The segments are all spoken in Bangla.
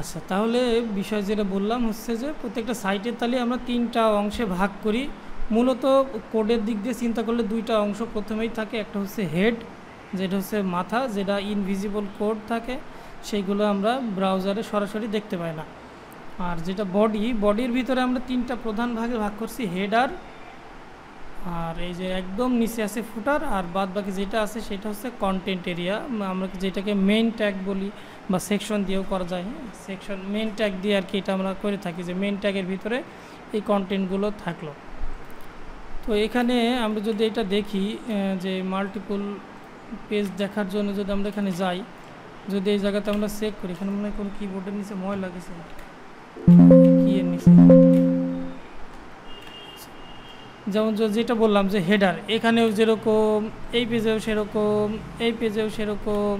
আচ্ছা, তাহলে বিষয় যেটা বললাম হচ্ছে যে প্রত্যেকটা সাইটের তাহলে আমরা 3টা অংশে ভাগ করি। মূলত কোডের দিক দিয়ে চিন্তা করলে 2টা অংশ প্রথমেই থাকে। একটা হচ্ছে হেড, যেটা হচ্ছে মাথা, যেটা ইনভিজিবল কোড থাকে, সেইগুলো আমরা ব্রাউজারে সরাসরি দেখতে পাই না। আর যেটা বডির ভিতরে আমরা 3টা প্রধান ভাগে ভাগ করছি, হেডার, আর এই যে একদম নিচে আছে ফুটার, আর বাদ বাকি যেটা আছে সেটা হচ্ছে কন্টেন্ট এরিয়া, আমরা যেটাকে মেইন ট্যাগ বলি বা সেকশন দিয়েও করা যায়। হ্যাঁ, সেকশন মেইন ট্যাগ দিয়ে আর কি এটা আমরা করে থাকি, যে মেইন ট্যাগের ভিতরে এই কন্টেন্টগুলো থাকলো। তো এখানে আমরা যদি এটা দেখি যে মাল্টিপল পেজ দেখার জন্য যদি আমরা এখানে যাই, যদি এই জায়গাতে আমরা চেক করি, এখানে মনে হয় কোনো কিবোর্ডের নিচে ময়লা গেছে, কি এর নিচে, যেমন যেটা বললাম যে হেডার, এখানেও যেরকম, এই পেজেও সেরকম, এই পেজেও সেরকম,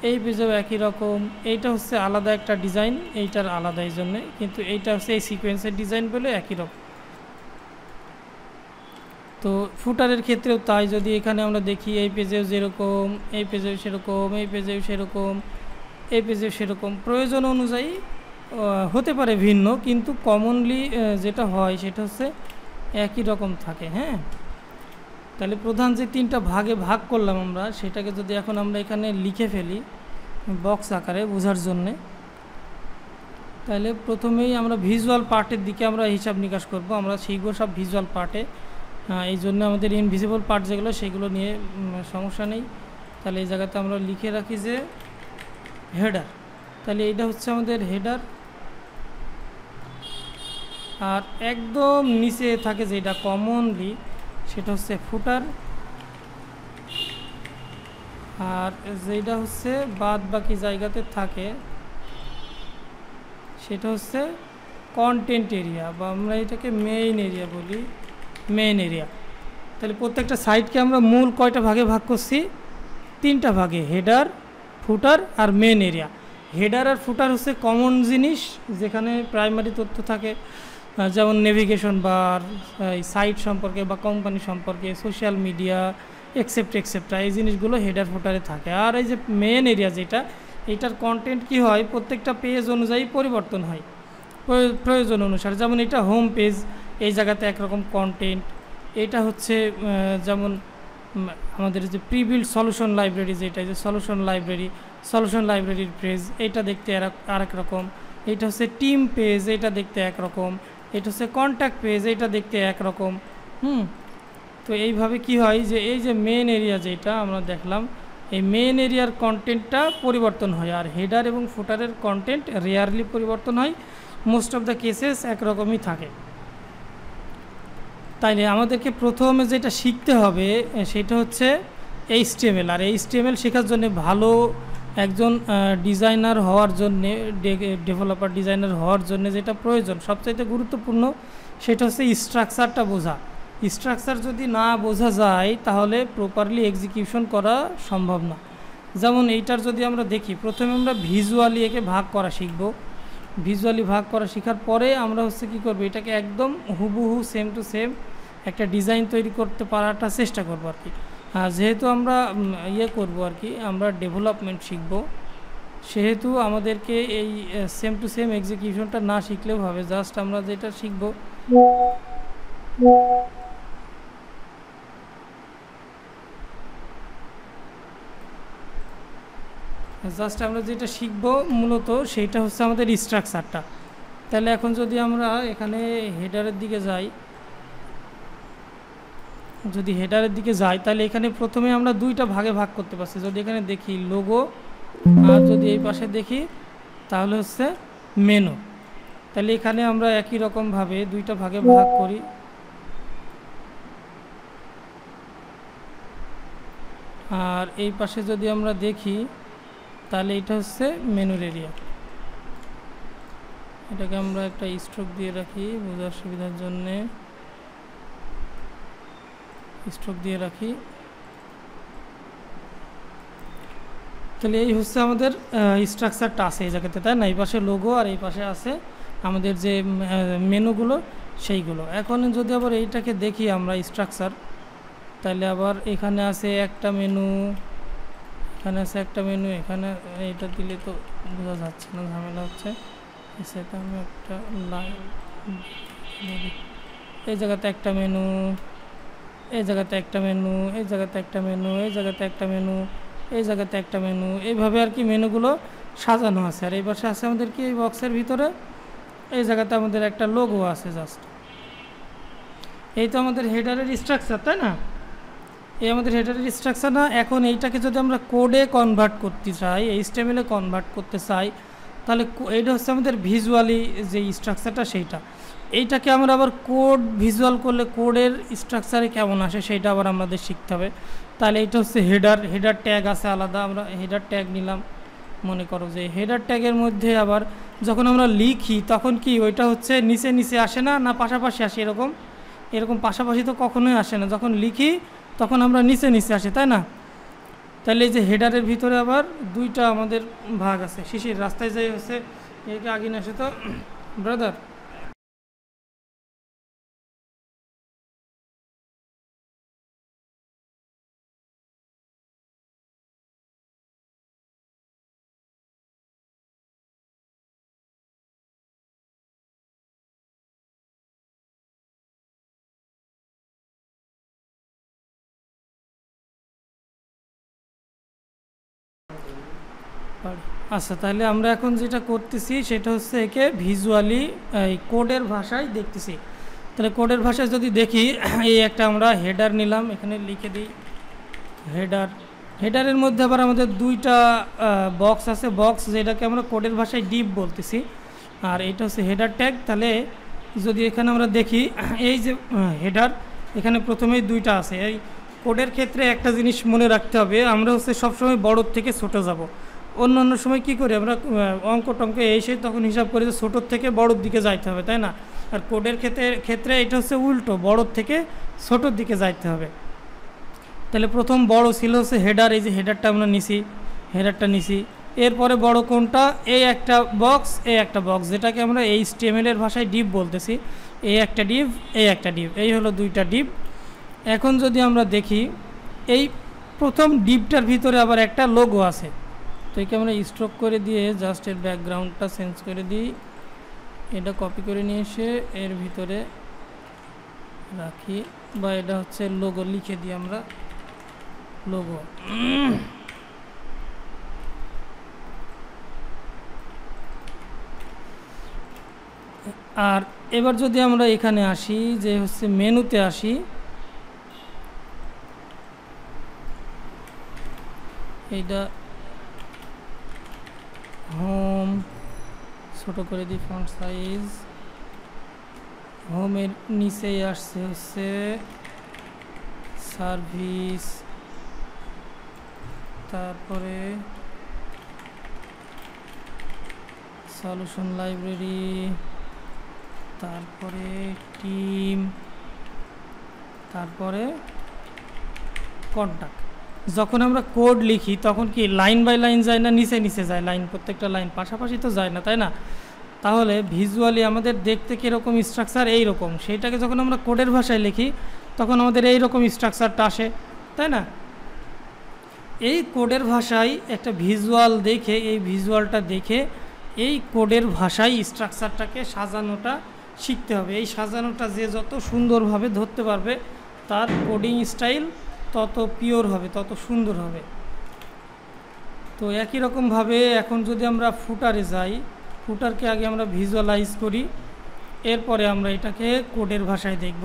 এই পেজেও একই রকম। এইটা হচ্ছে আলাদা একটা ডিজাইন, এইটার আলাদা এই জন্যে, কিন্তু এইটা হচ্ছে এই সিকোয়েন্সের ডিজাইন বলে একই রকম। তো ফুটারের ক্ষেত্রেও তাই, যদি এখানে আমরা দেখি এই পেজেও যেরকম, এই পেজেও সেরকম, এই পেজেও সেরকম, এই পেজেও সেরকম, প্রয়োজন অনুযায়ী হতে পারে ভিন্ন, কিন্তু কমনলি যেটা হয় সেটা হচ্ছে একই রকম থাকে। হ্যাঁ, তাহলে প্রধান যে 3টা ভাগে ভাগ করলাম আমরা, সেটাকে যদি এখন আমরা এখানে লিখে ফেলি বক্স আকারে বোঝার জন্যে, তাহলে প্রথমেই আমরা ভিজুয়াল পার্টের দিকে আমরা হিসাব নিকাশ করব, আমরা শিখব সব ভিজুয়াল পার্টে। এই জন্য আমাদের ইনভিজিবল পার্ট যেগুলো সেগুলো নিয়ে সমস্যা নেই। তাহলে এই জায়গাতে আমরা লিখে রাখি যে হেডার, তাহলে এইটা হচ্ছে আমাদের হেডার। আর একদম নিচে থাকে যেটা কমনলি, সেটা হচ্ছে ফুটার। আর যেটা হচ্ছে বাদ বাকি জায়গাতে থাকে সেটা হচ্ছে কন্টেন্ট এরিয়া, বা আমরা এটাকে মেইন এরিয়া বলি, মেইন এরিয়া। তাহলে প্রত্যেকটা সাইটকে আমরা মূল কয়টা ভাগে ভাগ করছি? 3টা ভাগে, হেডার, ফুটার আর মেইন এরিয়া। হেডার আর ফুটার হচ্ছে কমন জিনিস, যেখানে প্রাইমারি তথ্য থাকে, যেমন নেভিগেশন বার, সাইট সম্পর্কে বা কোম্পানি সম্পর্কে, সোশ্যাল মিডিয়া, এক্সেপ্ট্রা, এই জিনিসগুলো হেডার ফুটারে থাকে। আর এই যে মেইন এরিয়া যেটা, এটার কন্টেন্ট কি হয়, প্রত্যেকটা পেজ অনুযায়ী পরিবর্তন হয় প্রয়োজন অনুসারে। যেমন এটা হোম পেজ, এই জায়গাতে একরকম কন্টেন্ট। এটা হচ্ছে যেমন আমাদের যে প্রিবিল্ড সলিউশন লাইব্রেরি, যেটা যে সলিউশন লাইব্রেরির পেজ, এটা দেখতে আরেক রকম। এটা হচ্ছে টিম পেজ, এটা দেখতে একরকম। এটা হচ্ছে কন্ট্যাক্ট পেজ, এটা দেখতে একরকম। তো এইভাবে কি হয় যে এই যে মেন এরিয়া যেটা আমরা দেখলাম, এই মেন এরিয়ার কন্টেন্টটা পরিবর্তন হয়, আর হেডার এবং ফুটারের কন্টেন্ট রেয়ারলি পরিবর্তন হয়, মোস্ট অফ দ্য কেসেস একরকমই থাকে। তাইলে আমাদেরকে প্রথমে যেটা শিখতে হবে সেটা হচ্ছে HTML। আর HTML শেখার জন্য ভালো একজন ডিজাইনার হওয়ার জন্যে, ডেভেলপার ডিজাইনার হওয়ার জন্য যেটা প্রয়োজন সবচাইতে গুরুত্বপূর্ণ, সেটা হচ্ছে স্ট্রাকচারটা বোঝা। স্ট্রাকচার যদি না বোঝা যায় তাহলে প্রপারলি এক্সিকিউশন করা সম্ভব না। যেমন এইটার যদি আমরা দেখি, প্রথমে আমরা ভিজুয়ালি একে ভাগ করা শিখব। ভিজুয়ালি ভাগ করা শেখার পরে আমরা হচ্ছে কী করবো, এটাকে একদম হুবহু সেম টু সেম একটা ডিজাইন তৈরি করতে পারাটা চেষ্টা করবো আর কি। যেহেতু আমরা করবো আর কি, আমরা ডেভেলপমেন্ট শিখব, সেহেতু আমাদেরকে এই সেম টু সেম এক্সিকিউশনটা না শিখলেও হবে। জাস্ট আমরা যেটা শিখব, মূলত সেইটা হচ্ছে আমাদের স্ট্রাকচারটা। তাহলে এখন যদি আমরা এখানে হেডারের দিকে যাই, তাহলে এখানে প্রথমে আমরা 2টা ভাগে ভাগ করতে পারছি। যদি এখানে দেখি লোগো, আর যদি এই পাশে দেখি তাহলে হচ্ছে মেনু। তাহলে এখানে আমরা একই রকমভাবে 2টা ভাগে ভাগ করি। আর এই পাশে যদি আমরা দেখি তাহলে এটা হচ্ছে মেনুর এরিয়া। এটাকে আমরা একটা স্ট্রোক দিয়ে রাখি বোঝার সুবিধার জন্যে, তাহলে এই হচ্ছে আমাদের স্ট্রাকচারটা আছে এই জায়গাতে, তাই না? এই পাশে লোগো আর এই পাশে আছে আমাদের যে মেনুগুলো সেইগুলো। এখন যদি আবার এইটাকে দেখি আমরা স্ট্রাকচার, তাহলে আবার এখানে আছে একটা মেনু, এখানে আছে একটা মেনু, এখানে এইটা দিলে তো বোঝা যাচ্ছে না, ঝামেলা হচ্ছে। সেটা আমি একটা লাইন, এই জায়গাতে একটা মেনু, এই জায়গাতে একটা মেনু, এই জায়গাতে একটা মেনু, এই জায়গাতে একটা মেনু, এই জায়গাতে একটা মেনু, এইভাবে আর কি মেনুগুলো সাজানো আছে। আর এই পাশে আছে আমাদের কি এই বক্সের ভিতরে এই জায়গাতে আমাদের একটা লোগো আছে জাস্ট। এই তো আমাদের হেডারের স্ট্রাকচার, তাই না? এই আমাদের হেডারের স্ট্রাকচার না। এখন এইটাকে যদি আমরা কোডে কনভার্ট করতে চাই, HTML-এ কনভার্ট করতে চাই, তাহলে এইটা হচ্ছে আমাদের ভিজুয়ালি যে স্ট্রাকচারটা সেইটা। এইটাকে আমরা আবার কোড ভিজুয়াল করলে কোডের স্ট্রাকচারে কেমন আসে সেইটা আবার আমাদের শিখতে হবে। তাহলে এইটা হচ্ছে হেডার, হেডার ট্যাগ আছে আলাদা, আমরা হেডার ট্যাগ নিলাম। মনে করো যে হেডার ট্যাগের মধ্যে আবার যখন আমরা লিখি তখন কি ওইটা হচ্ছে নিচে নিচে আসে না, না পাশাপাশি আসে? এরকম এরকম পাশাপাশি তো কখনোই আসে না, যখন লিখি তখন আমরা নিচে নিচে আসি, তাই না? তাহলে এই যে হেডারের ভিতরে আবার দুইটা আমাদের ভাগ আছে। শিশির রাস্তায় যাই হচ্ছে একে আগে না আসে তো ব্রাদার। আচ্ছা, তাহলে আমরা এখন যেটা করতেছি সেটা হচ্ছে একে ভিজুয়ালি এই কোডের ভাষায় দেখতেছি। তাহলে কোডের ভাষায় যদি দেখি, এই একটা আমরা হেডার নিলাম, এখানে লিখে দিই হেডার। হেডারের মধ্যে আবার আমাদের দুইটা বক্স আছে, বক্স যেটাকে আমরা কোডের ভাষায় ডিপ বলতেছি, আর এটা হচ্ছে হেডার ট্যাগ। তাহলে যদি এখানে আমরা দেখি এই যে হেডার, এখানে প্রথমেই দুইটা আছে। এই কোডের ক্ষেত্রে একটা জিনিস মনে রাখতে হবে, আমরা হচ্ছে সবসময় বড়োর থেকে ছোটো যাব। অন্য অন্য সময় কী করি আমরা অঙ্ক টঙ্ক এসে তখন হিসাব করি যে ছোটোর থেকে বড়োর দিকে যাইতে হবে, তাই না? আর কোডের ক্ষেত্রে এটা হচ্ছে উল্টো, বড়োর থেকে ছোটোর দিকে যাইতে হবে। তাহলে প্রথম বড় ছিল হচ্ছে হেডার, এই যে হেডারটা আমরা নিছি, হেডারটা নিছি। এরপরে বড় কোনটা? এই একটা বক্স, এই একটা বক্স, যেটাকে আমরা HTML-এর ভাষায় ডিপ বলতেছি। এই একটা ডিপ, এই একটা ডিপ, এই হলো দুইটা ডিপ। এখন যদি আমরা দেখি এই প্রথম ডিপটার ভিতরে আবার একটা লোগো আছে, তো একে আমরা স্ট্রোক করে দিয়ে জাস্ট এর ব্যাকগ্রাউন্ডটা চেঞ্জ করে দিই। এটা কপি করে নিয়ে এসে এর ভিতরে রাখি, বা এটা হচ্ছে লোগো লিখে দিই আমরা লোগো। আর এবার যদি আমরা এখানে আসি, যে হচ্ছে মেনুতে আসি, এইটা হোম, ছোট করে দিই ফন্ট সাইজ। হোমের নিচেই আসছে হচ্ছে সার্ভিস, তারপরে সলিউশন লাইব্রেরি, তারপরে টিম, তারপরে কন্ট্যাক্ট। যখন আমরা কোড লিখি তখন কি লাইন বাই লাইন যায় না, নিচে নিচে যায়? লাইন, প্রত্যেকটা লাইন পাশাপাশি তো যায় না, তাই না? তাহলে ভিজুয়ালি আমাদের দেখতে কীরকম স্ট্রাকচার, এইরকম। সেইটাকে যখন আমরা কোডের ভাষায় লিখি তখন আমাদের এই রকম স্ট্রাকচারটা আসে, তাই না? এই কোডের ভাষায় একটা ভিজুয়াল দেখে, এই ভিজুয়ালটা দেখে এই কোডের ভাষায় স্ট্রাকচারটাকে সাজানোটা শিখতে হবে। এই সাজানোটা যে যত সুন্দরভাবে ধরতে পারবে তার কোডিং স্টাইল তত পিওর হবে, তত সুন্দর হবে। তো একই রকমভাবে এখন যদি আমরা ফুটারে যাই, ফুটারকে আগে আমরা ভিজুয়ালাইজ করি, এরপরে আমরা এটাকে কোডের ভাষায় দেখব।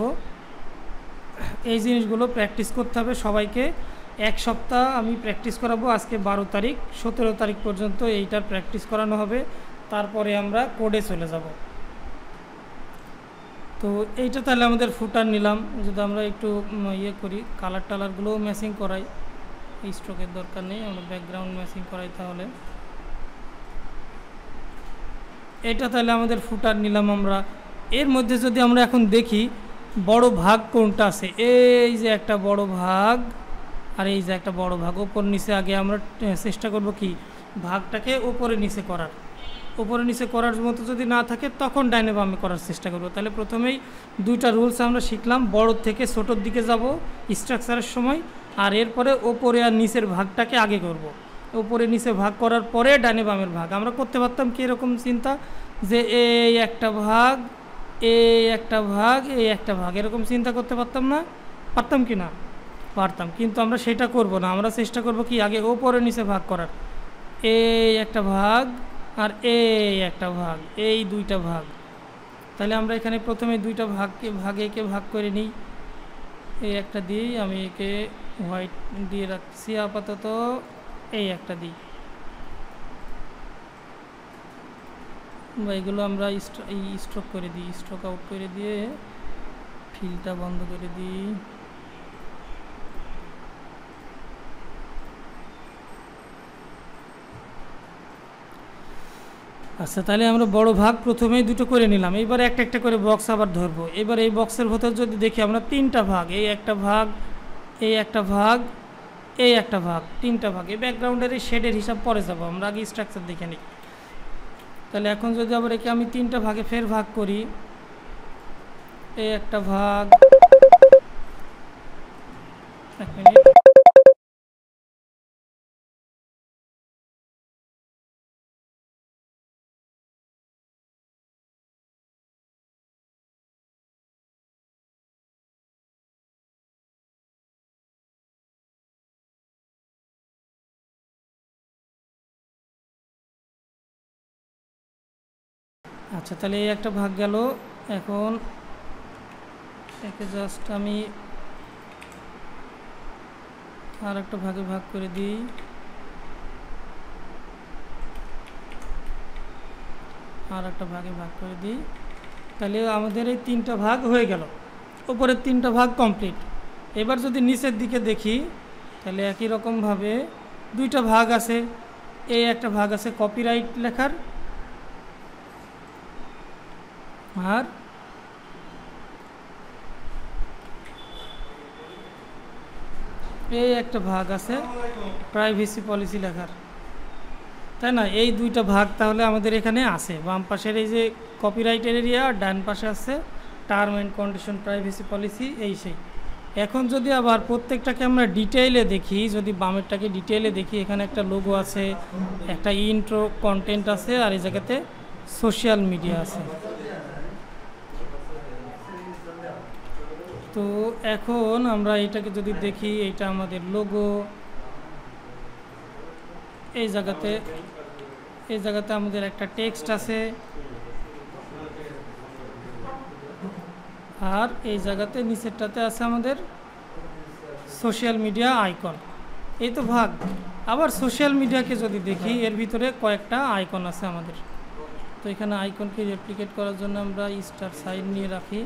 এই জিনিসগুলো প্র্যাকটিস করতে হবে সবাইকে। এক সপ্তাহ আমি প্র্যাকটিস করাবো, আজকে 12 তারিখ, 17 তারিখ পর্যন্ত এইটার প্র্যাকটিস করানো হবে, তারপরে আমরা কোডে চলে যাব। তো এইটা তাহলে আমাদের ফুটার নিলাম। যদি আমরা একটু ইয়ে করি, কালার টালারগুলোও ম্যাচিং করাই, এই স্ট্রোকের দরকার নেই, আমরা ব্যাকগ্রাউন্ড ম্যাচিং করাই। তাহলে এটা তাহলে আমাদের ফুটার নিলাম আমরা। এর মধ্যে যদি আমরা এখন দেখি বড় ভাগ কোনটা আছে, এই যে একটা বড় ভাগ আর এই যে একটা বড় ভাগ, ওপর নিচে আগে আমরা চেষ্টা করব কি ভাগটাকে ওপরে নিচে করার। উপরে নিচে করার মতো যদি না থাকে তখন ডাইনে বামে করার চেষ্টা করব। তাহলে প্রথমেই দুইটা রুলস আমরা শিখলাম, বড় থেকে ছোটোর দিকে যাব স্ট্রাকচারের সময়, আর এরপরে ওপরে আর নিচের ভাগটাকে আগে করব। ওপরে নিচে ভাগ করার পরে ডানে বামের ভাগ। আমরা করতে পারতাম কি এরকম চিন্তা যে এই একটা ভাগ, এই একটা ভাগ, এই একটা ভাগ, এরকম চিন্তা করতে পারতাম না? পারতাম কি না? পারতাম। কিন্তু আমরা সেটা করব না, আমরা চেষ্টা করব কি আগে ওপরে নিচে ভাগ করার। এই একটা ভাগ আর এই একটা ভাগ, এই দুইটা ভাগ। তাহলে আমরা এখানে প্রথমে দুইটা একে ভাগ করে নিই। এই একটা দিই, আমি একে হোয়াইট দিয়ে রাখছি আপাতত, এই একটা দিই। বা এগুলো আমরা স্ট্রোক করে দিই, স্ট্রোক আউট করে দিয়ে ফিলটা বন্ধ করে দিই। আচ্ছা, তাহলে আমরা বড় ভাগ প্রথমেই দুটো করে নিলাম। এবার একটা একটা করে বক্স আবার ধরবো। এবার এই বক্সের ভেতর যদি দেখি আমরা তিনটা ভাগ, এই একটা ভাগ, এই একটা ভাগ, এই একটা ভাগ, তিনটা ভাগ। এই ব্যাকগ্রাউন্ডের এই শেডের হিসাব পরে যাবো, আমরা আগে স্ট্রাকচার দেখে নিই। তাহলে এখন যদি আবার একে আমি তিনটা ভাগে ফের ভাগ করি, এই একটা ভাগ, এক মিনিট, আচ্ছা তাহলে এই একটা ভাগ গেল। এখন একে জাস্ট আমি আর একটা ভাগে ভাগ করে দিই। আর একটা ভাগে ভাগ করে দিই। তাহলে আমাদের এই তিনটা ভাগ হয়ে গেল, উপরের তিনটা ভাগ কমপ্লিট। এবার যদি নিচের দিকে দেখি তাহলে একই রকমভাবে দুইটা ভাগ আছে। এই একটা ভাগ আছে কপিরাইট লেখার, আর এই একটা ভাগ আছে প্রাইভেসি পলিসি লেখার, তাই না? এই দুইটা ভাগ তাহলে আমাদের এখানে আছে। বাম পাশের এই যে কপিরাইটের এরিয়া, আর ডান পাশে আছে term and condition privacy policy, এই সেই। এখন যদি আবার প্রত্যেকটাকে আমরা ডিটেইলে দেখি, যদি বামেরটাকে ডিটেইলে দেখি, এখানে একটা লোগো আছে, একটা ইন্ট্রো কন্টেন্ট আছে, আর এই জায়গাতে সোশ্যাল মিডিয়া আছে। তো এখন আমরা এটাকে যদি দেখি, এটা আমাদের লোগো। এই জায়গাতে আমাদের একটা টেক্সট আছে, আর এই জায়গাতে নিচেরটাতে আছে আমাদের সোশ্যাল মিডিয়া আইকন। এই তো ভাগ। আবার সোশ্যাল মিডিয়াকে যদি দেখি, এর ভিতরে কয়েকটা আইকন আছে আমাদের। তো এখানে আইকনকে রেপ্লিকেট করার জন্য আমরা স্টার সাইন নিয়ে রাখি।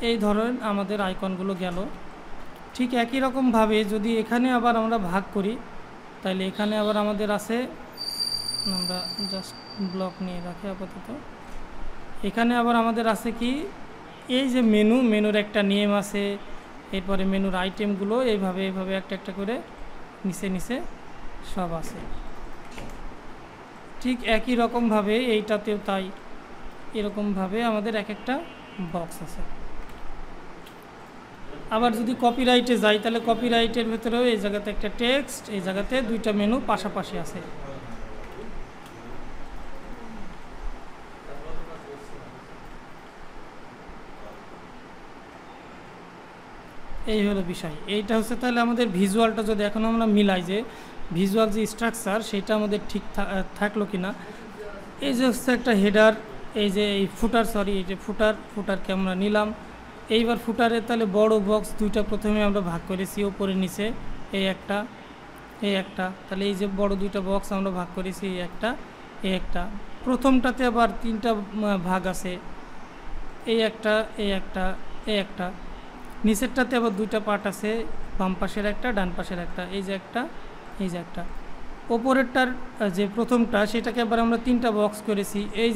এই ধরনের আমাদের আইকনগুলো গেল। ঠিক একই রকমভাবে যদি এখানে আবার আমরা ভাগ করি, তাহলে এখানে আবার আমাদের আছে, আমরা জাস্ট ব্লক নিয়ে রাখি আপাতত। এখানে আবার আমাদের আছে কি, এই যে মেনুর একটা নেম আছে, এরপরে মেনুর আইটেমগুলো এইভাবে একটা একটা করে নিচে নিচে সব আছে। ঠিক একই রকমভাবে এইটাতেও তাই, এরকমভাবে আমাদের এক একটা বক্স আছে। আবার যদি কপিরাইটে যাই, তাহলে কপিরাইটের ভেতরেও এই জায়গাতে একটা টেক্সট, এই জায়গাতে দুইটা মেনু পাশাপাশি আছে। এই হলো বিষয়। এইটা হচ্ছে তাহলে আমাদের ভিজুয়ালটা যদি এখন আমরা মিলাই, যে ভিজুয়াল যে স্ট্রাকচার সেটা আমাদের ঠিক থাকলো কি না। এই যে হচ্ছে একটা হেডার, এই যে এই ফুটার, এই যে ফুটারকে আমরা নিলাম। এইবার ফুটারে তাহলে বড় বক্স দুইটা প্রথমে আমরা ভাগ করেছি, ওপরে নিচে, এই একটা, এই একটা। তাহলে এই যে বড় দুইটা বক্স আমরা ভাগ করেছি, এই একটা, এই একটা। প্রথমটাতে আবার তিনটা ভাগ আছে, এই একটা, এই একটা, এই একটা। নিচেরটাতে আবার দুইটা পার্ট আছে, বাম পাশের একটা, ডান পাশের একটা, এই যে একটা, এই যে একটা। ওপরেরটার যে প্রথমটা, সেটাকে আবার আমরা তিনটা বক্স করেছি, এই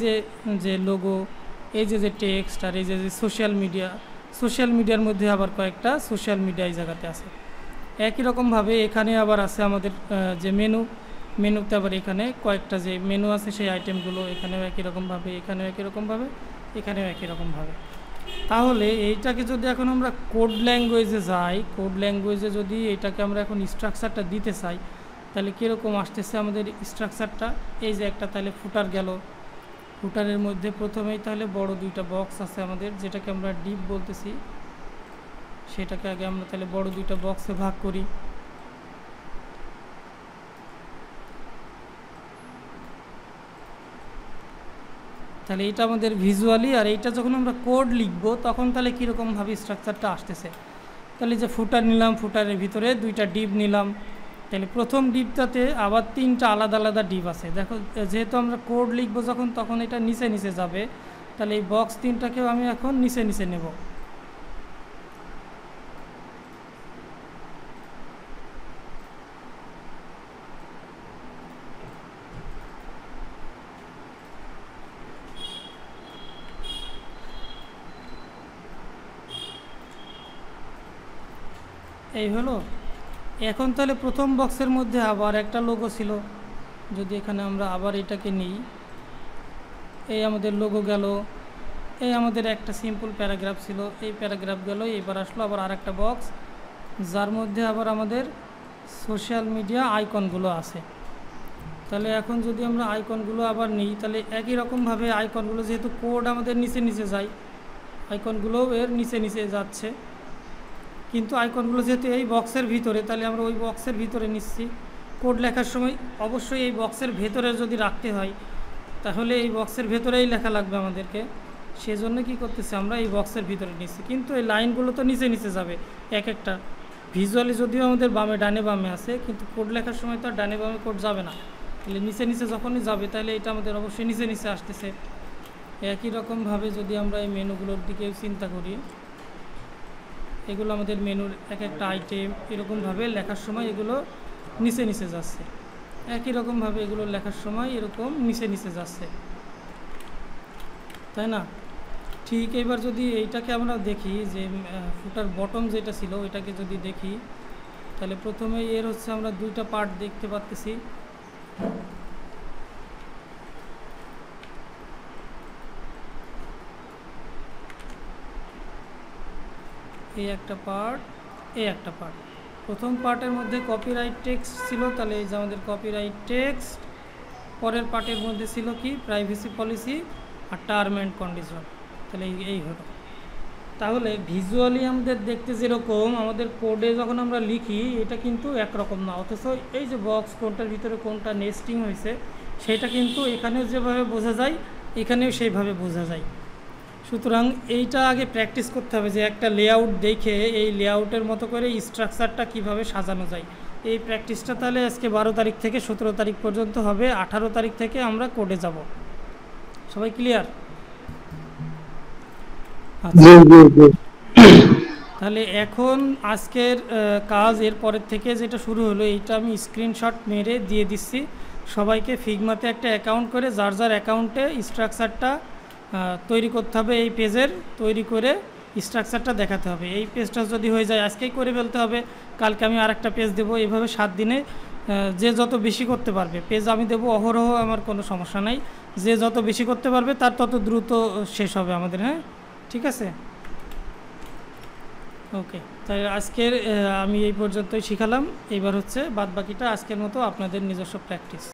যে লোগো, এই যে টেক্সট, আর এই যে সোশ্যাল মিডিয়ার মধ্যে আবার কয়েকটা সোশ্যাল মিডিয়া এই জায়গাতে আছে। একই রকমভাবে এখানে আবার আছে আমাদের যে মেনুতে আবার এখানে কয়েকটা যে মেনু আছে, সেই আইটেমগুলো এখানেও একই রকমভাবে, এখানেও একই রকমভাবে, এখানেও একই রকমভাবে। তাহলে এইটাকে যদি এখন আমরা কোড ল্যাঙ্গুয়েজে যাই, কোড ল্যাঙ্গুয়েজে যদি এটাকে আমরা এখন স্ট্রাকচারটা দিতে চাই, তাহলে কীরকম আসতেছে আমাদের স্ট্রাকচারটা। এই যে একটা তাহলে ফুটার গেল, ফুটারের মধ্যে প্রথমেই তাহলে বড় দুইটা বক্স আছে আমাদের, যেটাকে আমরা ডিপ বলতেছি, সেটাকে আগে আমরা তাহলে বড় দুইটা বক্সে ভাগ করি। তাহলে এটা আমাদের ভিজুয়ালি, আর এইটা যখন আমরা কোড লিখব তখন তাহলে কীরকমভাবে স্ট্রাকচারটা আসতেছে। তাহলে যে ফুটার নিলাম, ফুটারের ভিতরে দুইটা ডিপ নিলাম, তাহলে প্রথম ডিপটাতে আবার তিনটা আলাদা আলাদা ডিপ আছে। দেখো যেহেতু আমরা কোড লিখবো যখন, তখন এটা নিচে নিচে যাবে, তাহলে এই বক্স তিনটাকেও আমি এখন নিচে নিচে নেব। এই হলো। এখন তাহলে প্রথম বক্সের মধ্যে আবার একটা লোগো ছিল, যদি এখানে আমরা আবার এটাকে নিই, এই আমাদের লোগো গেল, এই আমাদের একটা সিম্পল প্যারাগ্রাফ ছিল, এই প্যারাগ্রাফ গেল। এবার আসলো আবার আর একটা বক্স, যার মধ্যে আবার আমাদের সোশ্যাল মিডিয়া আইকনগুলো আছে। তাহলে এখন যদি আমরা আইকনগুলো আবার নিই, তাহলে একই রকমভাবে আইকনগুলো, যেহেতু কোড আমাদের নিচে নিচে যায়, আইকনগুলো এর নিচে নিচে যাচ্ছে, কিন্তু আইকনগুলো যেহেতু এই বক্সের ভিতরে, তাহলে আমরা ওই বক্সের ভিতরে নিচ্ছি। কোড লেখার সময় অবশ্যই এই বক্সের ভেতরে যদি রাখতে হয়, তাহলে এই বক্সের ভেতরেই লেখা লাগবে আমাদেরকে, সেজন্য কি করতেছি আমরা এই বক্সের ভিতরে নিচ্ছি। কিন্তু এই লাইনগুলো তো নিচে নিচে যাবে এক একটা, ভিজুয়ালি যদিও আমাদের বামে ডানে বামে আছে, কিন্তু কোড লেখার সময় তো আর ডানে বামে কোড যাবে না, তাহলে নিচে নিচে যখনই যাবে তাহলে এটা আমাদের অবশ্যই নিচে নিচে আসতেছে। একই রকমভাবে যদি আমরা এই মেনুগুলোর দিকে চিন্তা করি, এগুলো আমাদের মেনুর এক একটা আইটেম, এরকমভাবে লেখার সময় এগুলো নিচে নিচে যাচ্ছে। একই রকমভাবে এগুলো লেখার সময় এরকম নিচে নিচে যাচ্ছে, তাই না? ঠিক এবার যদি এইটাকে আমরা দেখি, যে ফুটার বটম যেটা ছিল ওইটাকে যদি দেখি, তাহলে প্রথমে এর হচ্ছে আমরা দুইটা পার্ট দেখতে পাচ্ছি। এই একটা পার্ট, এই একটা পার্ট। প্রথম পার্টের মধ্যে কপিরাইট টেক্সট ছিল, তাহলে এই যে আমাদের কপিরাইট টেক্সট। পরের পার্টের মধ্যে ছিল কি, প্রাইভেসি পলিসি আর টার্ম অ্যান্ড কন্ডিশন। তাহলে এই হলো। তাহলে ভিজুয়ালি আমাদের দেখতে যেরকম, আমাদের কোডে যখন আমরা লিখি এটা কিন্তু একরকম না, অথচ এই যে বক্স কোনটার ভিতরে কোনটা নেস্টিং হয়েছে সেটা কিন্তু এখানেও যেভাবে বোঝা যায় এখানেও সেইভাবে বোঝা যায়। সুতরাং এইটা আগে প্র্যাকটিস করতে হবে, যে একটা লেআউট দেখে এই লেআউটের মতো করে স্ট্রাকচারটা কিভাবে সাজানো যায়। এই প্র্যাকটিসটা তাহলে আজকে 12 তারিখ থেকে 17 তারিখ পর্যন্ত হবে। 18 তারিখ থেকে আমরা কোডে যাব। সবাই ক্লিয়ার? আচ্ছা, তাহলে এখন আজকের কাজ এর পরের থেকে যেটা শুরু হলো, এইটা আমি স্ক্রিনশট মেরে দিয়ে দিচ্ছি সবাইকে। ফিগমাতে একটা অ্যাকাউন্ট করে যার যার অ্যাকাউন্টে স্ট্রাকচারটা তৈরি করতে হবে, এই পেজের তৈরি করে স্ট্রাকচারটা দেখাতে হবে। এই পেজটা যদি হয়ে যায় আজকেই করে ফেলতে হবে, কালকে আমি আরেকটা পেজ দেবো, এভাবে 7 দিনে যে যত বেশি করতে পারবে। পেজ আমি দেবো অহরহ, আমার কোনো সমস্যা নাই। যে যত বেশি করতে পারবে তার তত দ্রুত শেষ হবে আমাদের। হ্যাঁ, ঠিক আছে, ওকে। তাই আজকের আমি এই পর্যন্তই শিখালাম। এইবার হচ্ছে বাদ বাকিটা আজকের মতো আপনাদের নিজস্ব প্র্যাকটিস।